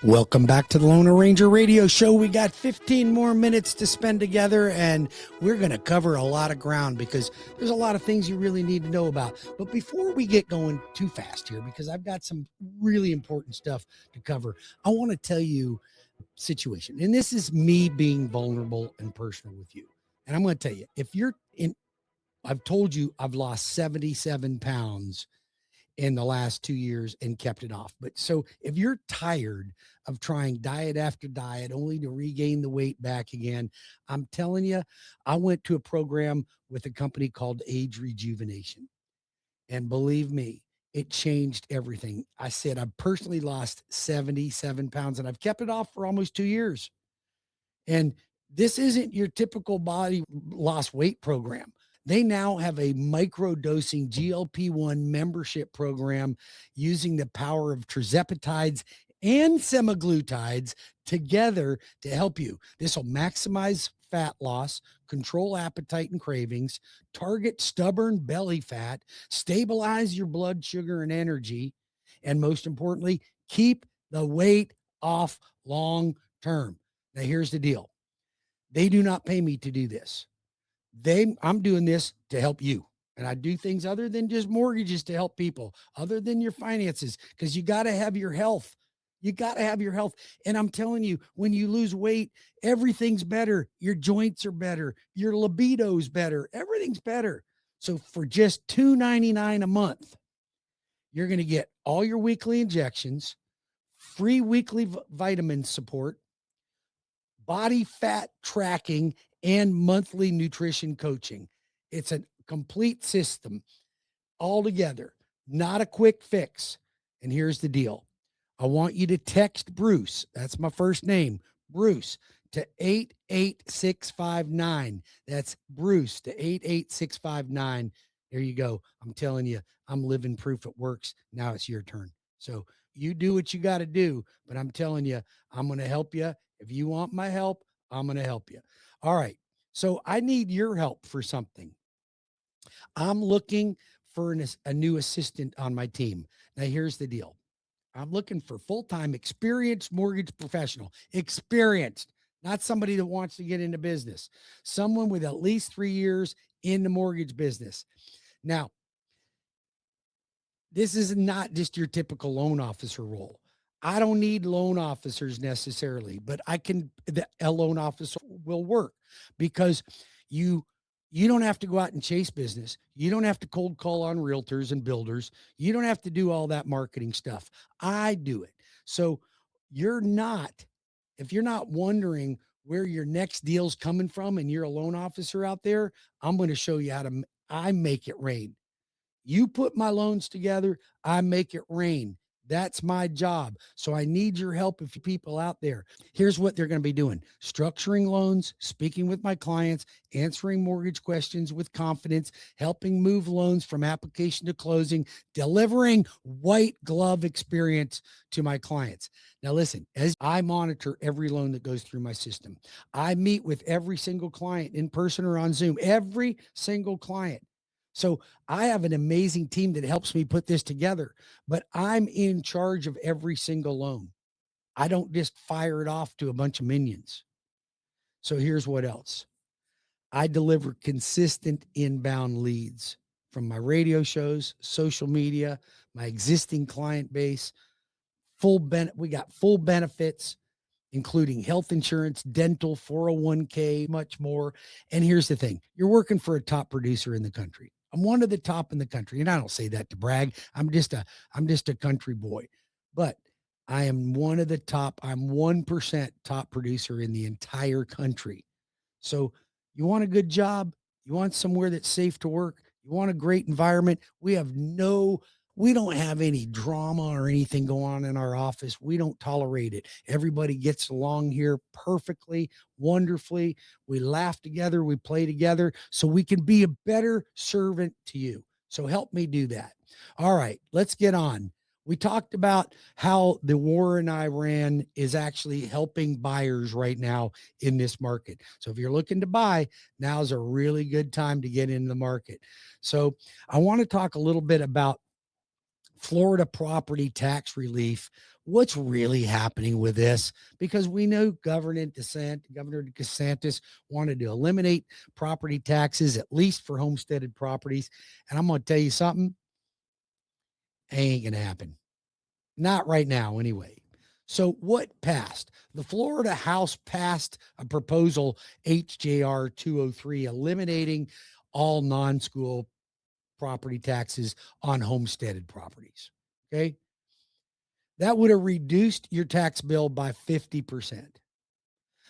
Welcome back to the Loan Ranger Radio Show. We got 15 more minutes to spend together, and we're going to cover a lot of ground because there's a lot of things you really need to know about. But before we get going too fast here, because I've got some really important stuff to cover, I want to tell you situation. And this is me being vulnerable and personal with you. And I'm going to tell you, if you're in, I've told you I've lost 77 pounds in the last 2 years and kept it off. But so if you're tired of trying diet after diet only to regain the weight back again, I'm telling you, I went to a program with a company called Age Rejuvenation. And believe me, it changed everything. I said, I've personally lost 77 pounds and I've kept it off for almost 2 years. And this isn't your typical body loss weight program. They now have a micro-dosing GLP-1 membership program using the power of tirzepatides and semaglutides together to help you. This will maximize fat loss, control appetite and cravings, target stubborn belly fat, stabilize your blood sugar and energy, and most importantly, keep the weight off long term. Now, here's the deal. They do not pay me to do this. I'm doing this to help you. And I do things other than just mortgages to help people, other than your finances, because you got to have your health. You got to have your health. And I'm telling you, when you lose weight, everything's better. Your joints are better. Your libido's better. Everything's better. So for just $2.99 a month, you're going to get all your weekly injections, free weekly vitamin support, body fat tracking, and monthly nutrition coaching. It's a complete system altogether, not a quick fix. And here's the deal. I want you to text Bruce. That's my first name, Bruce, to 88659. That's Bruce to 88659. There you go. I'm telling you, I'm living proof it works. Now it's your turn. So you do what you got to do, but I'm telling you, I'm going to help you. If you want my help, I'm going to help you. All right. So I need your help for something. I'm looking for a new assistant on my team. Now, here's the deal. I'm looking for full-time experienced mortgage professional, experienced, not somebody that wants to get into business, someone with at least 3 years in the mortgage business. Now, this is not just your typical loan officer role. I don't need loan officers necessarily, but a loan officer will work because you don't have to go out and chase business. You don't have to cold call on realtors and builders. You don't have to do all that marketing stuff. I do it. So if you're not wondering where your next deal's coming from and you're a loan officer out there, I'm going to show you how I make it rain. You put my loans together, I make it rain. That's my job. So I need your help if you people out there. Here's what they're going to be doing: structuring loans, speaking with my clients, answering mortgage questions with confidence, helping move loans from application to closing, delivering white glove experience to my clients. Now, listen, as I monitor every loan that goes through my system, I meet with every single client in person or on Zoom, every single client. So I have an amazing team that helps me put this together, but I'm in charge of every single loan. I don't just fire it off to a bunch of minions. So here's what else. I deliver consistent inbound leads from my radio shows, social media, my existing client base, we got full benefits, including health insurance, dental, 401k, much more. And here's the thing. You're working for a top producer in the country. I'm one of the top in the country. And I don't say that to brag. I'm just a country boy, but I am one of the top. I'm 1% top producer in the entire country. So you want a good job? You want somewhere that's safe to work? You want a great environment? We don't have any drama or anything going on in our office. We don't tolerate it. Everybody gets along here perfectly, wonderfully. We laugh together. We play together so we can be a better servant to you. So help me do that. All right, let's get on. We talked about how the war in Iran is actually helping buyers right now in this market. So if you're looking to buy, now's a really good time to get into the market. So I want to talk a little bit about Florida property tax relief what's really happening with this, because we know Governor DeSantis wanted to eliminate property taxes, at least for homesteaded properties. And I'm going to tell you something, ain't going to happen. Not right now, anyway. So what passed? The Florida House passed a proposal, HJR 203, eliminating all non-school property taxes on homesteaded properties. Okay. That would have reduced your tax bill by 50%.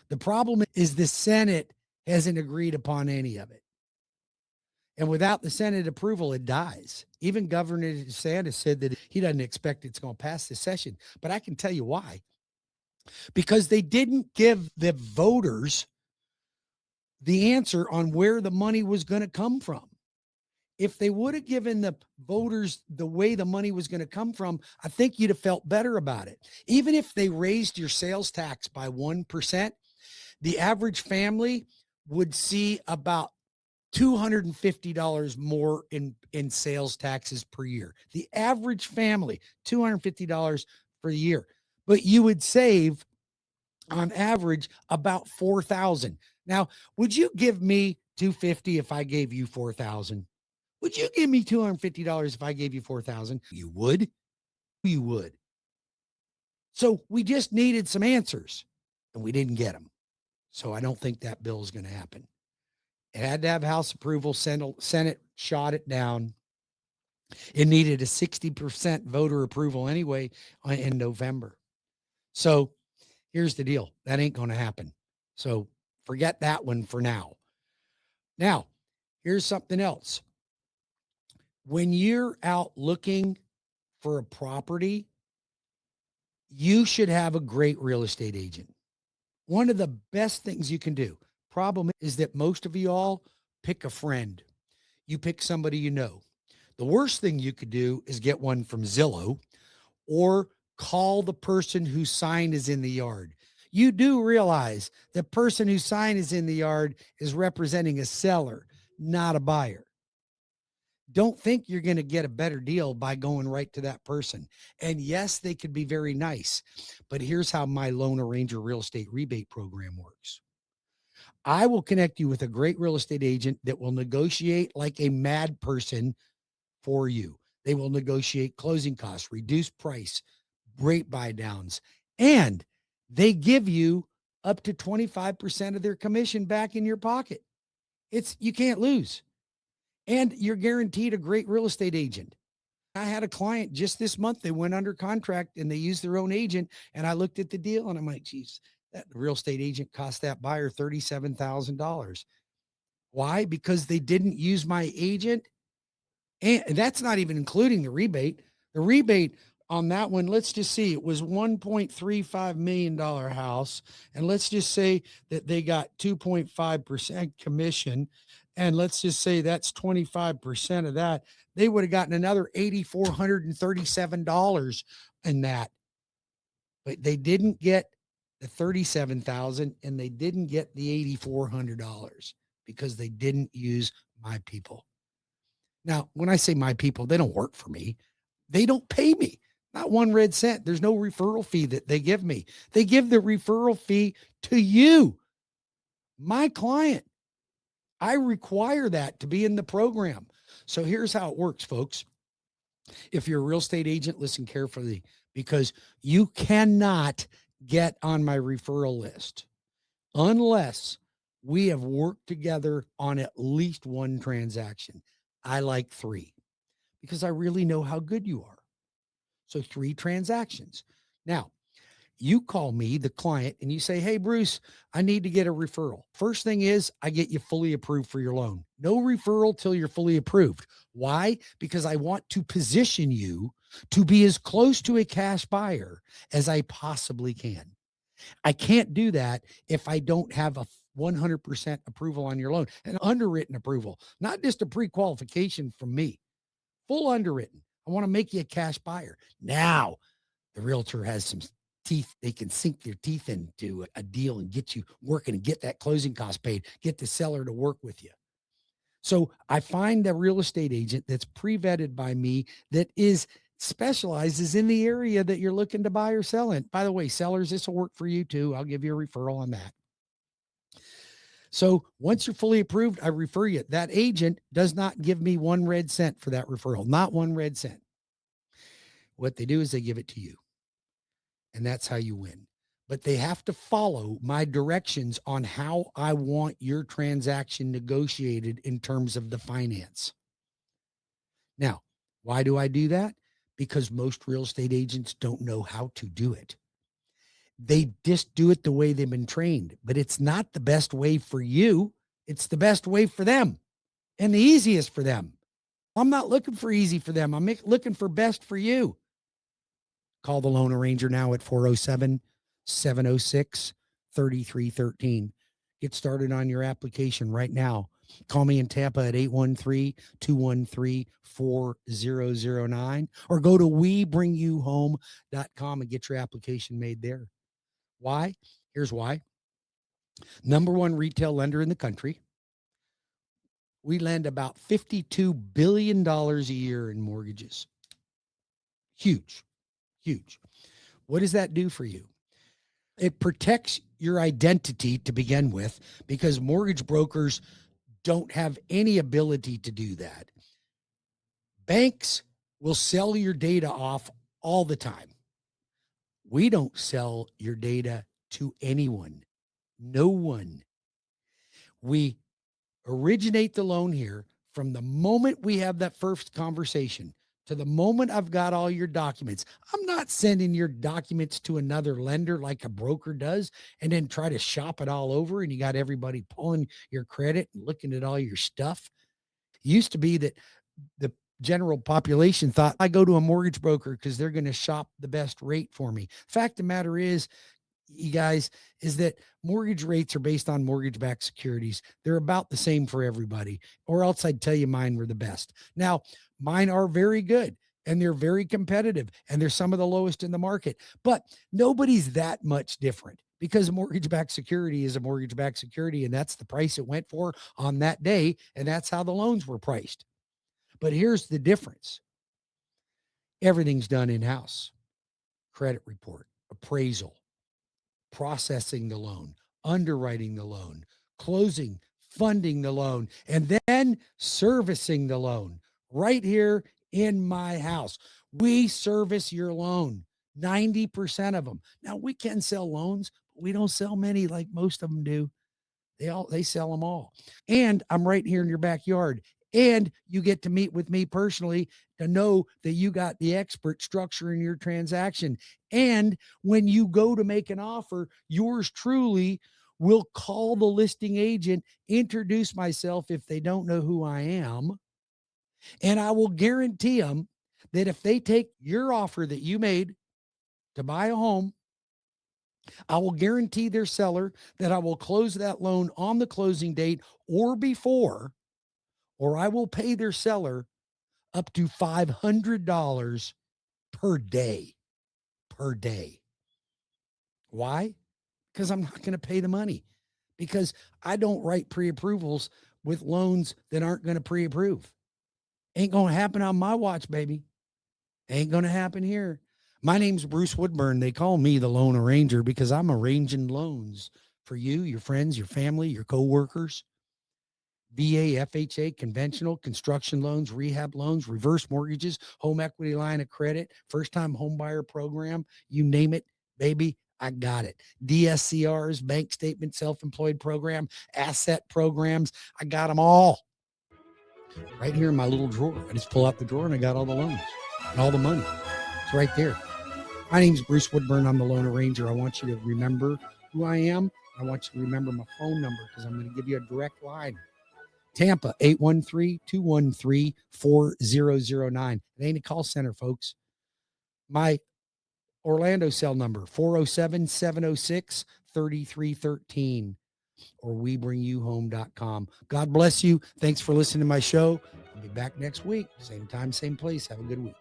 The problem is the Senate hasn't agreed upon any of it. And without the Senate approval, it dies. Even Governor DeSantis said that he doesn't expect it's going to pass this session. But I can tell you why. Because they didn't give the voters the answer on where the money was going to come from. If they would have given the voters the way the money was going to come from, I think you'd have felt better about it. Even if they raised your sales tax by 1%, the average family would see about $250 more in sales taxes per year. The average family, $250 for the year. But you would save on average about 4,000. Now, would you give me 250 if I gave you 4,000? Would you give me $250 if I gave you 4,000? You would. You would. So we just needed some answers and we didn't get them. So I don't think that bill is going to happen. It had to have House approval. Senate shot it down. It needed a 60% voter approval anyway in November. So here's the deal. That ain't going to happen. So forget that one for now. Now, here's something else. When you're out looking for a property, you should have a great real estate agent. One of the best things you can do. Problem is that most of you all pick a friend. You pick somebody you know. The worst thing you could do is get one from Zillow or call the person whose sign is in the yard. You do realize the person whose sign is in the yard is representing a seller, not a buyer. Don't think you're going to get a better deal by going right to that person. And yes, they could be very nice, but here's how my Loan Arranger real estate rebate program works. I will connect you with a great real estate agent that will negotiate like a mad person for you. They will negotiate closing costs, reduce price, rate buy downs, and they give you up to 25% of their commission back in your pocket. You can't lose. And you're guaranteed a great real estate agent. I had a client just this month. They went under contract and they used their own agent. And I looked at the deal and I'm like, geez, that real estate agent cost that buyer $37,000. Why? Because they didn't use my agent. And that's not even including the rebate. The rebate on that one, let's just see, it was $1.35 million house. And let's just say that they got 2.5% commission. And let's just say that's 25% of that. They would have gotten another $8,437 in that. But they didn't get the $37,000 and they didn't get the $8,400 because they didn't use my people. Now, when I say my people, they don't work for me. They don't pay me. Not one red cent. There's no referral fee that they give me. They give the referral fee to you, my client. I require that to be in the program. So here's how it works, folks. If you're a real estate agent, listen carefully, because you cannot get on my referral list unless we have worked together on at least one transaction. I like 3 because I really know how good you are. So 3 transactions. Now, you call me, the client, and you say, hey, Bruce, I need to get a referral. First thing is I get you fully approved for your loan. No referral till you're fully approved. Why? Because I want to position you to be as close to a cash buyer as I possibly can. I can't do that if I don't have a 100% approval on your loan, an underwritten approval, not just a pre-qualification from me, full underwritten. I want to make you a cash buyer. Now, the realtor has some teeth. They can sink their teeth into a deal and get you working and get that closing cost paid, get the seller to work with you. So I find a real estate agent that's pre-vetted by me that is specializes in the area that you're looking to buy or sell in. By the way, sellers, this will work for you too. I'll give you a referral on that. So once you're fully approved, I refer you. That agent does not give me 1 red cent for that referral, not 1 red cent. What they do is they give it to you, and that's how you win. But they have to follow my directions on how I want your transaction negotiated in terms of the finance. Now, why do I do that? Because most real estate agents don't know how to do it. They just do it the way they've been trained, but it's not the best way for you. It's the best way for them and the easiest for them. I'm not looking for easy for them. I'm looking for best for you. Call the Loan Arranger now at 407-706-3313. Get started on your application right now. Call me in Tampa at 813-213-4009 or go to webringyouhome.com and get your application made there. Why? Here's why. Number 1 retail lender in the country. We lend about $52 billion a year in mortgages. Huge, huge. What does that do for you? It protects your identity to begin with, because mortgage brokers don't have any ability to do that. Banks will sell your data off all the time. We don't sell your data to anyone. No one. We originate the loan here from the moment we have that first conversation to the moment I've got all your documents. I'm not sending your documents to another lender like a broker does and then try to shop it all over and you got everybody pulling your credit and looking at all your stuff. It used to be that the general population thought I go to a mortgage broker because they're going to shop the best rate for me. Fact of the matter is, you guys, is that mortgage rates are based on mortgage-backed securities. They're about the same for everybody, or else I'd tell you mine were the best. Now, mine are very good and they're very competitive and they're some of the lowest in the market, but nobody's that much different because a mortgage-backed security is a mortgage-backed security, and that's the price it went for on that day, and that's how the loans were priced. But here's the difference. Everything's done in-house. Credit report, appraisal, processing the loan, underwriting the loan, closing, funding the loan, and then servicing the loan right here in my house. We service your loan, 90% of them. Now, we can sell loans, but we don't sell many like most of them do. They sell them all. And I'm right here in your backyard. And you get to meet with me personally to know that you got the expert structuring your transaction. And when you go to make an offer, yours truly will call the listing agent, introduce myself if they don't know who I am. And I will guarantee them that if they take your offer that you made to buy a home, I will guarantee their seller that I will close that loan on the closing date or before, or I will pay their seller up to $500 per day. Per day. Why? Because I'm not going to pay the money, because I don't write pre-approvals with loans that aren't going to pre-approve. Ain't going to happen on my watch, baby. Ain't going to happen here. My name's Bruce Woodburn. They call me the Loan Arranger because I'm arranging loans for you, your friends, your family, your coworkers. VA, FHA, conventional, construction loans, rehab loans, reverse mortgages, home equity line of credit, first-time home buyer program, you name it, baby, I got it. DSCRs, bank statement, self-employed program, asset programs, I got them all right here in my little drawer. I just pull out the drawer and I got all the loans and all the money. It's right there. My name's Bruce Woodburn. I'm the Loan Arranger. I want you to remember who I am. I want you to remember my phone number because I'm going to give you a direct line. Tampa, 813-213-4009. It ain't a call center, folks. My Orlando cell number, 407-706-3313, or webringyouhome.com. God bless you. Thanks for listening to my show. I'll be back next week. Same time, same place. Have a good week.